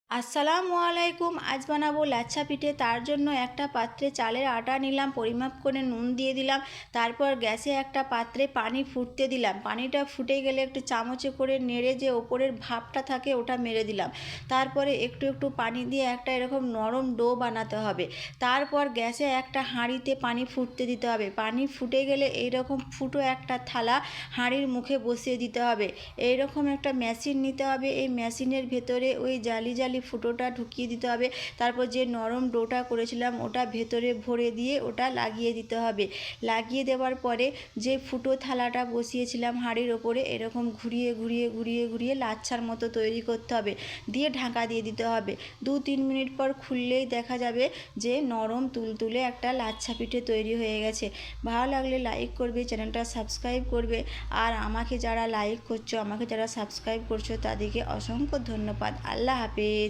আসসালামু আলাইকুম। আজ বানাবো লাচ্ছা পিঠে। তার জন্য একটা পাত্রে চালের আটা নিলাম, পরিমাপ করে নুন দিয়ে দিলাম। তারপর গ্যাসে একটা পাত্রে পানি ফুটতে দিলাম। পানিটা ফুটে গেলে একটু চামচে করে নেড়ে যে ওপরের ভাপটা থাকে ওটা মেরে দিলাম। তারপরে একটু একটু পানি দিয়ে একটা এরকম নরম ডো বানাতে হবে। তারপর গ্যাসে একটা হাঁড়িতে পানি ফুটতে দিতে হবে। পানি ফুটে গেলে এইরকম ফুটো একটা থালা হাঁড়ির মুখে বসিয়ে দিতে হবে। এইরকম একটা মেশিন নিতে হবে। এই মেশিনের ভেতরে ওই জালি জালি ফুটোটা ঢুকিয়ে দিতে হবে। তারপর যে নরম ডোটা করেছিলাম ওটা ভেতরে ভরে দিয়ে ওটা লাগিয়ে দিতে হবে। লাগিয়ে দেওয়ার পরে যে ফুটো থালাটা বসিয়েছিলাম হাঁড়ির ওপরে এরকম ঘুরিয়ে ঘুরিয়ে ঘুরিয়ে ঘুরিয়ে লাচ্ছার মতো তৈরি করতে হবে। দিয়ে ঢাকা দিয়ে দিতে হবে। 2-3 মিনিট পর খুললেই দেখা যাবে যে নরম তুলতুলে একটা লাচ্ছা পিঠে তৈরি হয়ে গেছে। ভালো লাগলে লাইক করবে, চ্যানেলটা সাবস্ক্রাইব করবে। আর আমাকে যারা লাইক করছো, আমাকে যারা সাবস্ক্রাইব করছো তাদেরকে অসংখ্য ধন্যবাদ। আল্লাহ হাফেজ।